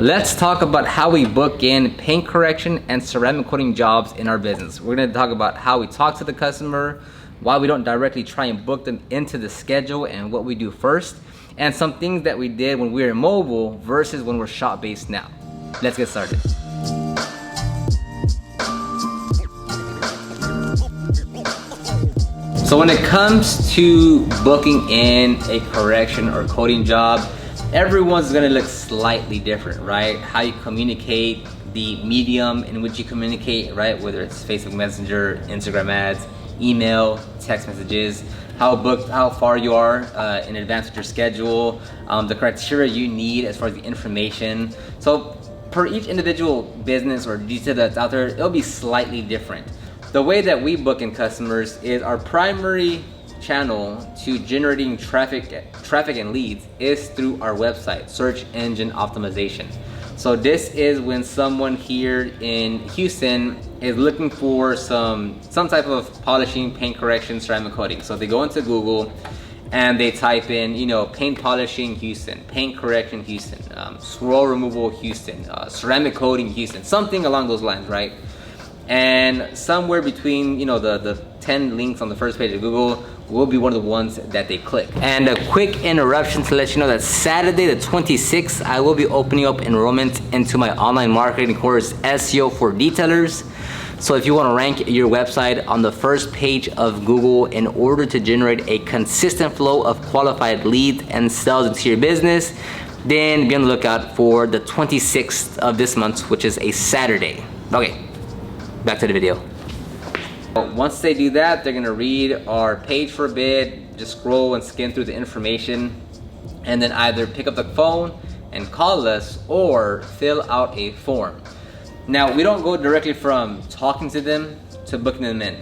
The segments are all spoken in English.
Let's talk about how we book in paint correction and ceramic coating jobs in our business. We're gonna talk about how we talk to the customer, why we don't directly try and book them into the schedule and what we do first, and some things that we did when we were mobile versus when we're shop-based now. Let's get started. So when it comes to booking in a correction or coating job, everyone's gonna look slightly different, right? How you communicate, the medium in which you communicate, right? Whether it's Facebook Messenger, Instagram ads, email, text messages, how far you are in advance with your schedule, the criteria you need as far as the information. So per each individual business or detail that's out there, it'll be slightly different. The way that we book in customers is our primary channel to generating traffic and leads is through our website, search engine optimization. So this is when someone here in Houston is looking for some type of polishing, paint correction, ceramic coating. So they go into Google and they type in, paint polishing Houston, paint correction Houston, swirl removal Houston, ceramic coating Houston, something along those lines, right? And somewhere between the 10 links on the first page of Google will be one of the ones that they click. And a quick interruption to let you know that Saturday the 26th, I will be opening up enrollment into my online marketing course, SEO for Detailers. So if you want to rank your website on the first page of Google in order to generate a consistent flow of qualified leads and sales into your business, then be on the lookout for the 26th of this month, which is a Saturday. Okay, back to the video. Once they do that, they're gonna read our page for a bit, just scroll and skim through the information, and then either pick up the phone and call us or fill out a form. Now, we don't go directly from talking to them to booking them in,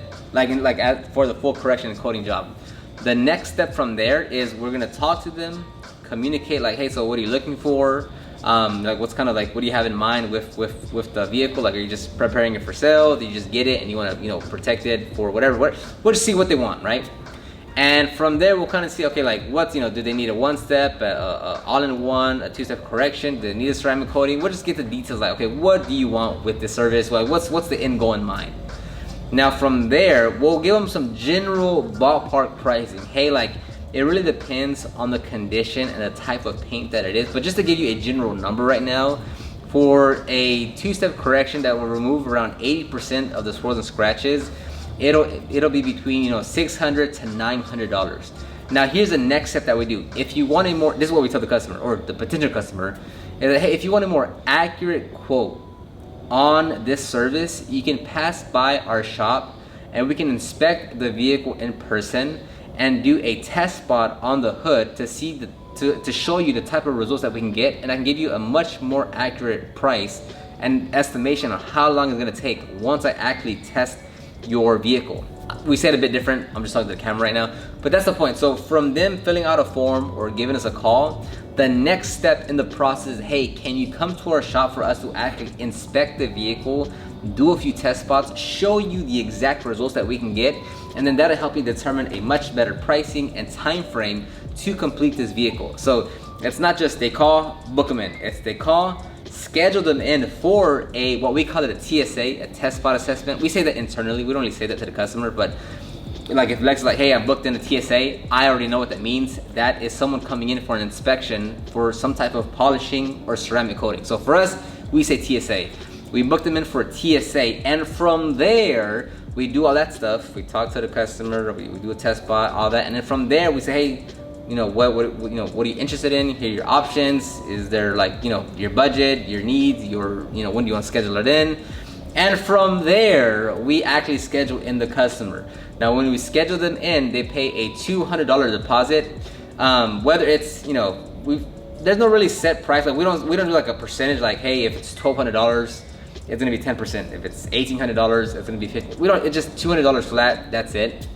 for the full correction and coating job. The next step from there is we're gonna talk to them, communicate hey, so what are you looking for? What do you have in mind with the vehicle? Are you just preparing it for sale? Do you just get it and you want to protect it for whatever? We'll just see what they want, right? And from there we'll kind of see, okay, do they need a one-step, all-in-one, a two-step correction? Do they need a ceramic coating? We'll just get the details, okay, what do you want with this service? What's the end goal in mind? Now from there we'll give them some general ballpark pricing. Hey, it really depends on the condition and the type of paint that it is, but just to give you a general number right now, for a two-step correction that will remove around 80% of the swirls and scratches, it'll be between $600 to $900. Now here's the next step that we do. If you want this is what we tell the customer or the potential customer, is that hey, if you want a more accurate quote on this service, you can pass by our shop and we can inspect the vehicle in person and do a test spot on the hood to see to show you the type of results that we can get, and I can give you a much more accurate price and estimation on how long it's gonna take once I actually test your vehicle. We said a bit different, I'm just talking to the camera right now, but that's the point. So from them filling out a form or giving us a call, the next step in the process is, hey, can you come to our shop for us to actually inspect the vehicle, do a few test spots, show you the exact results that we can get, and then that'll help you determine a much better pricing and time frame to complete this vehicle. So it's not just they call, book them in. It's they call, schedule them in for what we call it a TSA, a test spot assessment. We say that internally, we don't really say that to the customer, but if Lex is hey, I'm booked in a TSA, I already know what that means. That is someone coming in for an inspection for some type of polishing or ceramic coating. So for us, we say TSA. We book them in for a TSA, and from there, we do all that stuff. We talk to the customer, we do a test spot, all that, and then from there we say, hey, what are you interested in? Here are your options. Is there your budget, your needs, when do you want to schedule it in? And from there, we actually schedule in the customer. Now, when we schedule them in, they pay a $200 deposit. Whether it's there's no really set price. We don't do a percentage. Hey, if it's $1,200. It's gonna be 10%. If it's $1,800, it's gonna be 50. It's just $200 flat, that's it.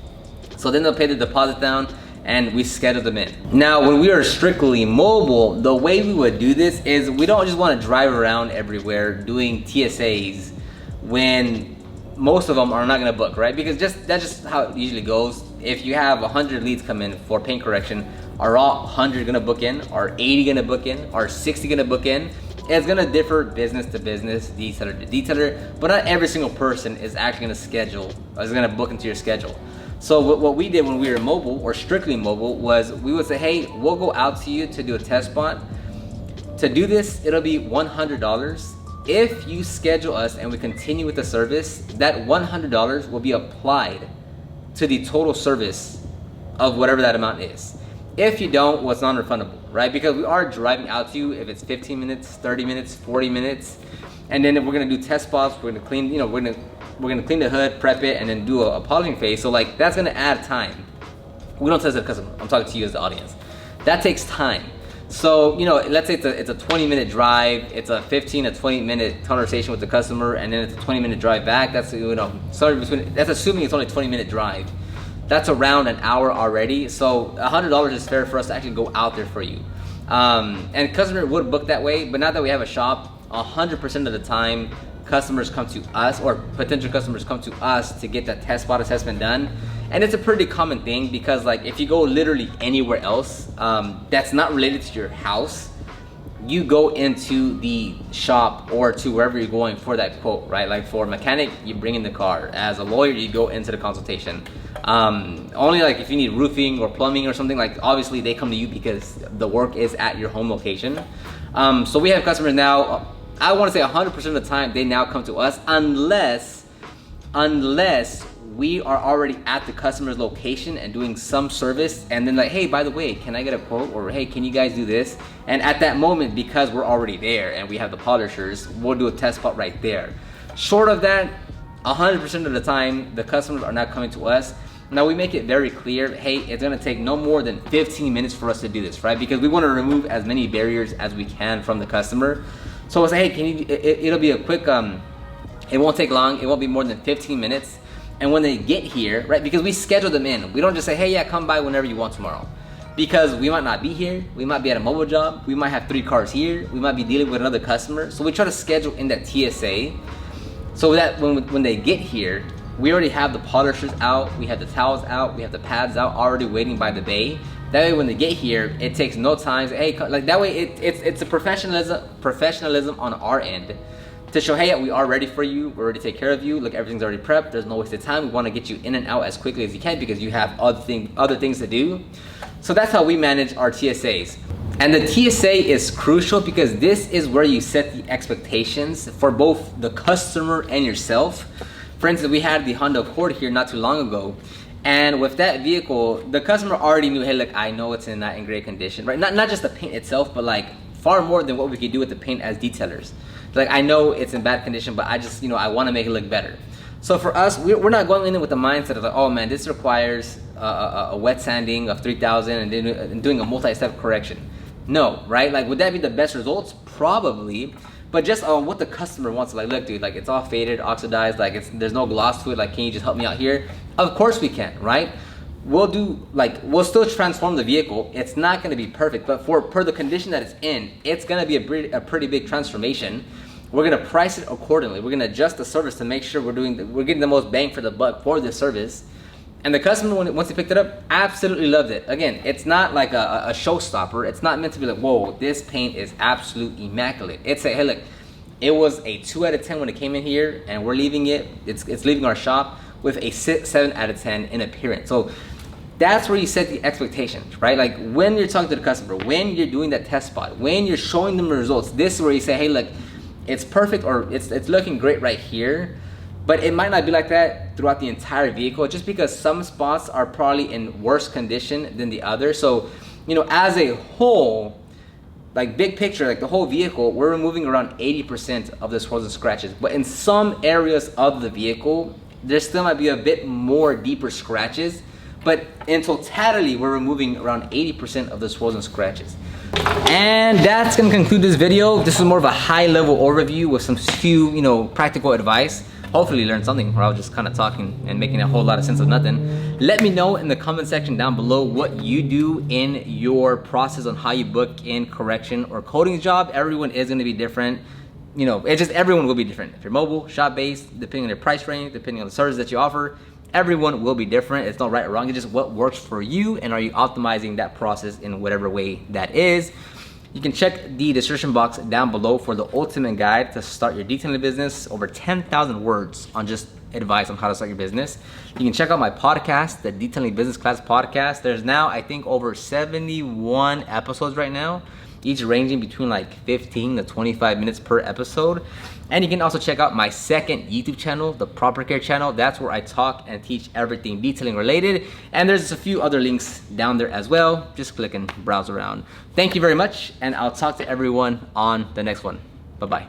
So then they'll pay the deposit down and we schedule them in. Now, when we are strictly mobile, the way we would do this is we don't just wanna drive around everywhere doing TSAs when most of them are not gonna book, right? Because that's just how it usually goes. If you have 100 leads come in for paint correction, are all 100 gonna book in? Are 80 gonna book in? Are 60 gonna book in? It's gonna differ business to business, detailer to detailer, but not every single person is actually gonna book into your schedule. So what we did when we were mobile, or strictly mobile, was we would say, hey, we'll go out to you to do a test spot. To do this, it'll be $100. If you schedule us and we continue with the service, that $100 will be applied to the total service of whatever that amount is. If you don't, well, it's non-refundable, right? Because we are driving out to you if it's 15 minutes, 30 minutes, 40 minutes, and then if we're gonna do test spots, we're gonna clean, we're gonna clean the hood, prep it, and then do a polishing phase. So like that's gonna add time. We don't test the customer. I'm talking to you as the audience. That takes time. So, let's say it's a 20-minute drive, it's a 15 to 20-minute conversation with the customer, and then it's a 20-minute drive back. That's, that's assuming it's only a 20-minute drive. That's around an hour already. So $100 is fair for us to actually go out there for you. And customer would book that way, but now that we have a shop, 100% of the time, customers come to us, or potential customers come to us to get that test spot assessment done. And it's a pretty common thing, because like if you go literally anywhere else that's not related to your house, you go into the shop or to wherever you're going for that quote, right? Like for a mechanic, you bring in the car. As a lawyer, you go into the consultation. Only like if you need roofing or plumbing or something, like obviously they come to you because the work is at your home location. So we have customers now, I want to say 100% of the time they now come to us, unless we are already at the customer's location and doing some service, and then like, hey, by the way, can I get a quote? Or hey, can you guys do this? And at that moment, because we're already there and we have the polishers, we'll do a test spot right there. Short of that, 100% of the time, the customers are not coming to us. Now we make it very clear, hey, it's gonna take no more than 15 minutes for us to do this, right? Because we wanna remove as many barriers as we can from the customer. So we'll say, hey, it'll be a quick, it won't take long, it won't be more than 15 minutes. And when they get here, right, because we schedule them in, we don't just say, hey, yeah, come by whenever you want tomorrow. Because we might not be here, we might be at a mobile job, we might have 3 cars here, we might be dealing with another customer. So we try to schedule in that TSA so that when they get here, we already have the polishers out, we have the towels out, we have the pads out already waiting by the bay. That way when they get here, it takes no time. Hey, like that way it's a professionalism on our end to show, hey, we are ready for you, we're ready to take care of you, look, everything's already prepped, there's no wasted time, we want to get you in and out as quickly as you can because you have other things to do. So that's how we manage our TSAs. And the TSA is crucial because this is where you set the expectations for both the customer and yourself. For instance, we had the Honda Accord here not too long ago, and with that vehicle, the customer already knew, hey, look, I know it's not in great condition, right? Not just the paint itself, but like far more than what we could do with the paint as detailers. Like, I know it's in bad condition, but I just, I want to make it look better. So for us, we're not going in with the mindset of like, oh man, this requires a wet sanding of 3,000 and then doing a multi-step correction. No, right? Like, would that be the best results? Probably. But just on what the customer wants, like, look, dude, like it's all faded, oxidized, like there's no gloss to it. Like, can you just help me out here? Of course we can, right? We'll still transform the vehicle. It's not gonna be perfect, but per the condition that it's in, it's gonna be a pretty big transformation. We're gonna price it accordingly. We're gonna adjust the service to make sure we're getting the most bang for the buck for this service. And the customer, once he picked it up, absolutely loved it. Again, it's not like a showstopper. It's not meant to be like, whoa, this paint is absolutely immaculate. It's a, hey, look, it was a 2 out of 10 when it came in here, and we're leaving it. It's leaving our shop with a 7 out of 10 in appearance. So that's where you set the expectations, right? Like when you're talking to the customer, when you're doing that test spot, when you're showing them the results, this is where you say, hey, look, it's perfect, or it's looking great right here, but it might not be like that throughout the entire vehicle, just because some spots are probably in worse condition than the other. So, as a whole, like big picture, like the whole vehicle, we're removing around 80% of the swirls and scratches. But in some areas of the vehicle, there still might be a bit more deeper scratches. But in totality, we're removing around 80% of the swirls and scratches. And that's gonna conclude this video. This is more of a high-level overview with some few, practical advice. Hopefully you learned something, or I was just kind of talking and making a whole lot of sense of nothing. Let me know in the comment section down below what you do in your process on how you book in correction or coating job. Everyone is gonna be different. It's just everyone will be different. If you're mobile, shop-based, depending on your price range, depending on the service that you offer, everyone will be different. It's not right or wrong. It's just what works for you, and are you optimizing that process in whatever way that is. You can check the description box down below for the ultimate guide to start your detailing business. Over 10,000 words on just advice on how to start your business. You can check out my podcast, the Detailing Business Class podcast. There's now, I think, over 71 episodes right now, each ranging between like 15 to 25 minutes per episode. And you can also check out my second YouTube channel, the Proper Care channel. That's where I talk and teach everything detailing related. And there's a few other links down there as well. Just click and browse around. Thank you very much, and I'll talk to everyone on the next one. Bye-bye.